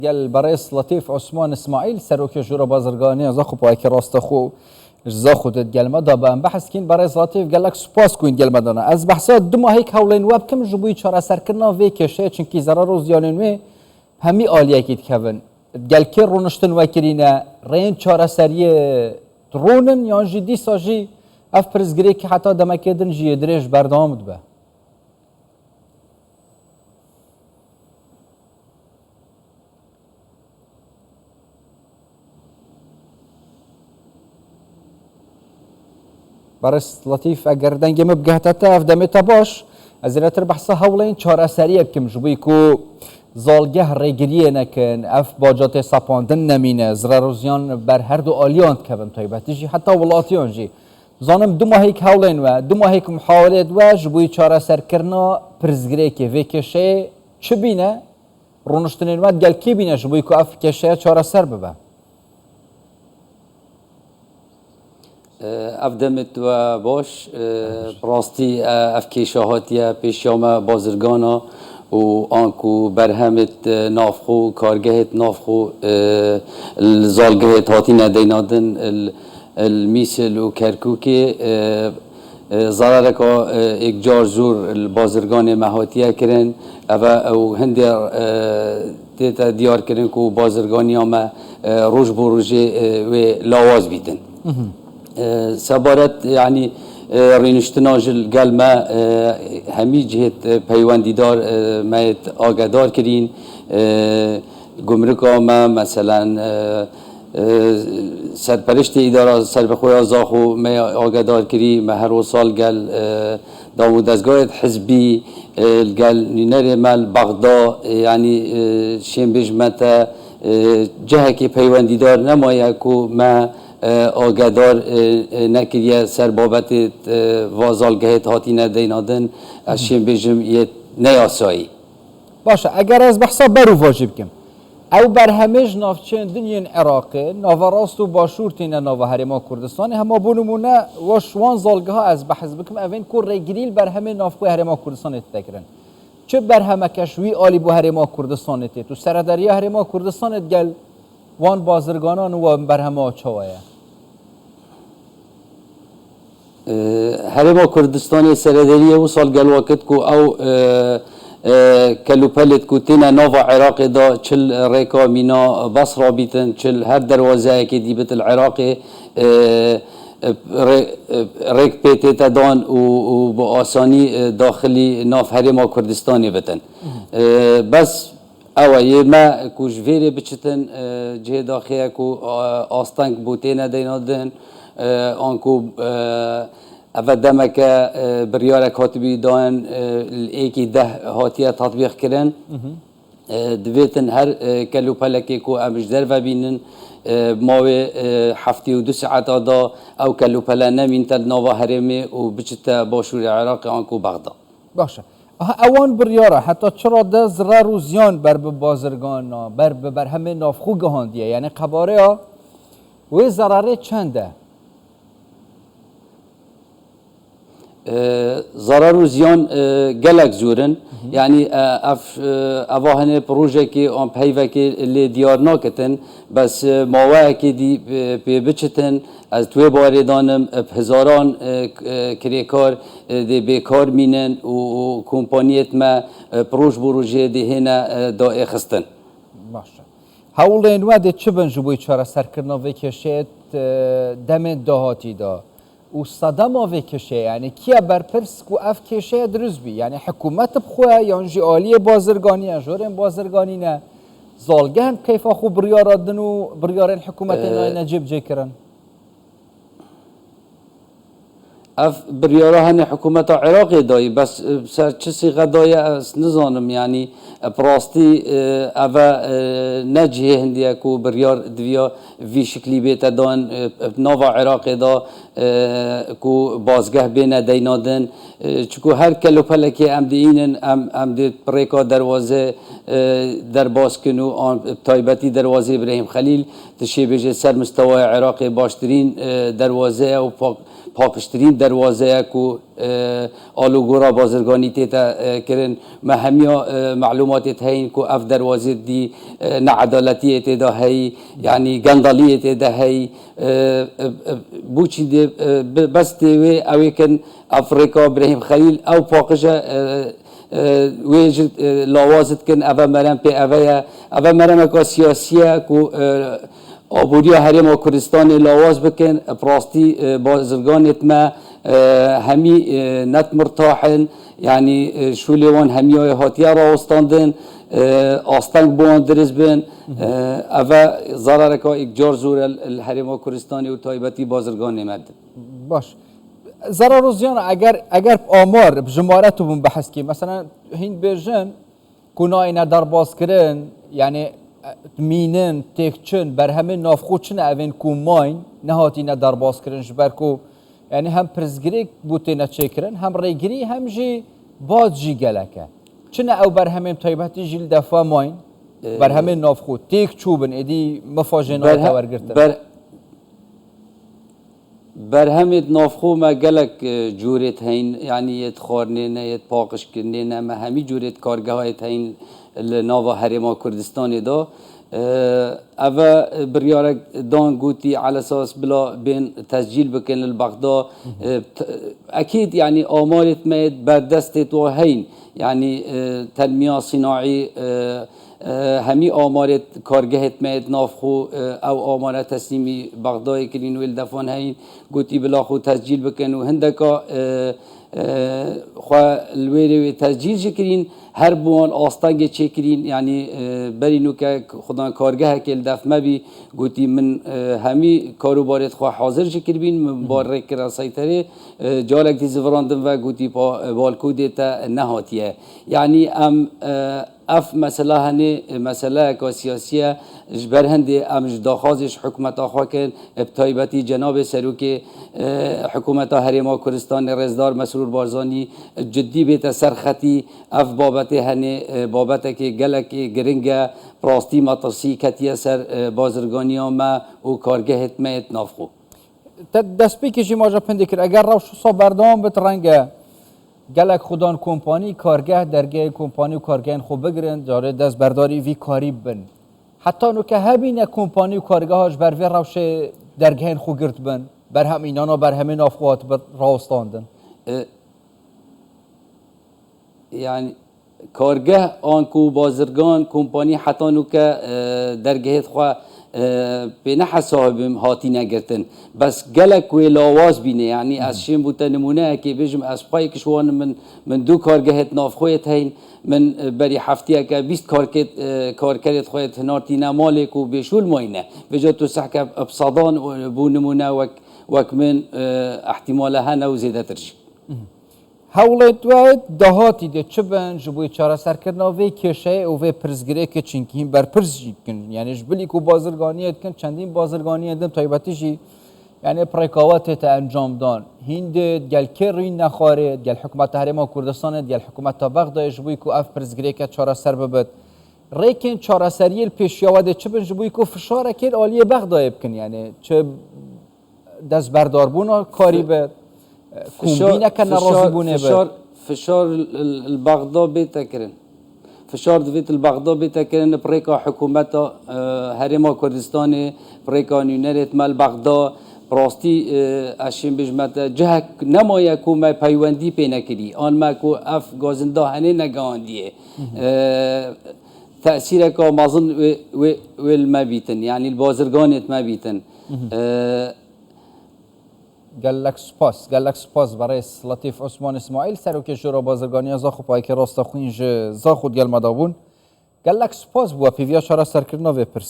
قال برئيس لطيف عثمان اسماعيل سروك جورا بازرگانی زاخو پاکی راست خو زاخو دد قال مدا بام بحث كين برئيس لطيف قال لك سپاس كوين قال مدانا از بحثات دو ماه هيك هولين واب كم جبوي چارا سركرنا في كشه چونكي ضرر زيانن و همي عاليه كيت كون قال كي رونشتن وكرينا رين چارا سريه درونن يانجي دي ساجي اف پرزگري كي حتى دمكدن جي دريج بردام دبه برس لطيف اگر دنگم بگهتت اف دمتا باش از رتر بحثا هولین چاره سریع بکم جبوی کو زالگه ریگریه نکن اف باجات سپاندن نمینه زراروزیان بر هر دو آلیان کبن تایبتی جی حتی ولاتیان جی زانم دو ماهی که هولین و دو ماهی که محاولت و جبوی چاره سر کرنا پرزگره که وی کشه چه بینه رونشتنین و گل کی بینه جبوی کو اف کشه چاره سر ببه افدمت و باش راستی افکیشه هاتیه پیشیام بازرگانا و آنکو برهمت نافخو کارگهت نافخو زالگهت هاتی ندینادن المیسل و کرکوکی ضرر که یک جار زور بازرگان مهاتیه کرن او هندی دیتا دیار کرن که بازرگانی همه روش بو روژه و لاواز بیدن سبارت يعني رينشتناج القلمة همي جهة بيواندي دار ما آقادار كرين گمرکا ما مثلا سرپرشت اداره سربخوی زاخو ما آقادار کری ما هر سال قال دامو دزگاه حزبی قال نينر مال بغداد يعني شين بجمتا جهة كي بيواندي دار نمايا كو ما آگادار نکریه سر بابت وازالگهت هاتی ندینادن اشیم بجم یه نیاسایی باشه اگر از بحثا برو واجب کم او بر همه نافچین دنین عراقه ناوراست و باشورتین ناو هرما کردستانی همه بونمونه و شوان زالگه ها از بحث بکم اوین کور ریگریل بر همه نافقوی هرما کردستانی تکرن چه بر همه کشوی آلی بو هرما کردستانی تیت و سردریا هرما کردستانی گل وان بازرگانان و بر همه چوایه هرما کردستانی سردریه و سال گل وقت کو او کلوپلت کو تینا نووا عراق دا چل ریکا مینا بصرا بیتن چل هر دروازه که دی بیت العراق ریک پیتی تدان و با آسانی داخلی ناف هرما کردستانی بیتن بس اوه ما کوش ویری بچتن جه داخله کو آستانک بوتینا دینادن آنکو اول دمک بریار کاتبی دان ایکی ده هاتیه تطبیق کردن دویتن هر کلو پلکی کو امش در و بینن ماوی هفته و 2 ساعت دا او کلو پلا نمین تل نوا هرمی و بچتا باشور عراق آنکو بغداد باشه اوان بریاره حتی چرا ده ضرر و زیان بر بازرگان بر همه نافخو گهاندیه یعنی قباره ها و ضرره چنده ضرر و زیان گلک زورن یعنی اواهن پروژه که آن پیوه که لی دیار ناکتن بس ماوه که دی پی بچتن از توی باره دانم هزاران کریکار دی بیکار مینن و کمپانیت ما پروژه دی هنه دا اخستن باشه هولین وده چه بنجبوی چاره سرکرنا وکشت دم دهاتی دا و صدام وکشه یعنی کیا برپرس کو اف کشه دروز بی یعنی حکومت بخواه یعنی آلی بازرگانی اجورن بازرگانی نه زالگهن کیف خو بریاردن و بریارن حکومت نجیب جه کرن اف بریاره هن حکومت عراقی دایی بس سر چه صیغه دایی از نزانم یعنی براستی اوه نجه هندیه کو بریار دویا وی شکلی بیت دان نوا عراقی دا کو بازگه بین دینادن چکو هر کلو پلکی ام دیینن ام دید پریکا دروازه در باسکن و تایبتی دروازه ابراهیم خلیل تشی بجه سر مستوى عراق باشترین دروازه و پاکشترین دروازه کو آلوگورا بازرگانی تیتا کرن ما همیا معلومات تهین کو اف دروازه دی نعدالتی تیدا هی یعنی گندالی تیدا هی بوچی دی بس تیوی اوی کن افریقا ابراهیم خلیل او پاکشا ویجد لوازت کن اوا مرم پی اوا مرم اکا سیاسیه کو آبودی حریم و کردستان لواز بکن براستی بازرگانت ما همی نت مرتاحن یعنی شولیوان همیای هاتیه را استاندن آستنگ بوان درز بن اوا ضرر که اکجار زور الحریم و کردستانی و تایبتی بازرگان نمد باش ضرر زیان اگر آمار بجمارت بون بحث کی مثلا هین برژن کنای ندار باز کرن یعنی مینن تکچن بر همه نافخوچن اوین کو ماین نهاتی ندار باز کرن جبر کو یعنی هم پرزگریک بوته نچکرن هم ریگری هم جی باز جی گلکه چنه او بر همه طیبتی جیل دفاع ماین بر همه نافخو تک چوبن ادی مفاجنات ورگرتن بر همه نافخو ما گلک جورت هین یعنی یت خارنه نه یت پاکش کنه نه ما همی جورت کارگاه هایت هین لناوا حریم کردستان دا اوا بريارك دان قوتي على اساس بلا بين تسجيل بكن البغداد اكيد يعني امارت ميد بردست وهين يعني تنميه صناعي همي امارت كارجهت ميد نافخو او امارت تسليمي بغداد كلين ويل دفون هين قوتي بلا خو تسجيل بكن وهندكا خو الويري تسجيل جكرين هر بوان آستانگ چکرین یعنی برینو که خدا کارگاه که دف مبی گویی من همی کاروبارت خو حاضر شکر بین من باره کرا سایتره جالک دیز وراندم و گویی با بالکودت نهاتیه یعنی ام اف مثلا هنی مثلا که سیاسیه جبرهنده ام جداخازش حکومت آخوا کن ابتایبتی جناب سروک حکومت حریم کردستان رزدار مسرور بارزانی جدی بیت سرخطی اف بابت هنی بابت که گلک گرنگه پراستی مطرسی کتیه سر بازرگانی ما و کارگهت میت نافخو دست پیکشی ماجا پنده کرد اگر روش صا بردام بترنگه گلک خودان کمپانی کارگاه درگاه کمپانی و کارگاه خوب بگیرن جاره دست برداری وی کاری بن حتی نو که هبین کمپانی و کارگاهاش بر وی روش درگاه خوب گرد بن بر هم اینانا بر همین افقات بر راستاندن يعني کارگاه آنکو بازرگان کمپانی حتی نو که درگاه خوا بنا حسابم هاتی نگرتن بس گلک و لاواز بینه یعنی از شیم بوده نمونه که بجم از پای کشوان من دو کارگاهت نافخویت هین من بری هفته که 20 کارکرت خویت نارتی نمالک و بشول ماینه بجا تو سحک ابصادان بو نمونه وک من احتمالها نو زیده ترش هولت وید دهاتی ده چه بن جبوی چاره سرکرنا وی کشه و وی پرزگره که چینکیم بر پرز کن یعنی جبلی کو بازرگانیت کن چندین بازرگانیت دم تایباتی جی یعنی پرکاوات تا انجام دان هند گل کری نخاره گل حکومت حریم کردستان گل حکومت بغداد جبوی کو اف پرزگره که چاره سر ببد ریکن چاره سریل پیشیاواد چه بن جبوی کو فشار کل عالی بغداد بکن یعنی چه دست بردار بونا کاری بد فشار البغداد بيتكرن فشار دويت البغداد بيتكرن بريكا حكومة حریم کردستان بريكا نيونرت مال بغداد براستي اشين بجمت جهك نمايا كو ما پيوندي بينكري آن ما كو اف غازنده هنه نگانديه تأثيرك ما ظن ويل ما بيتن يعني البازرگانت ما بيتن گلک سپاس برای لطیف عثمان اسماعیل سروک جورا بازرگانی زاخو پای که راست خوینج زاخود گل مدابون گلک سپاس بوا پیویا چرا سرکرنا و پرس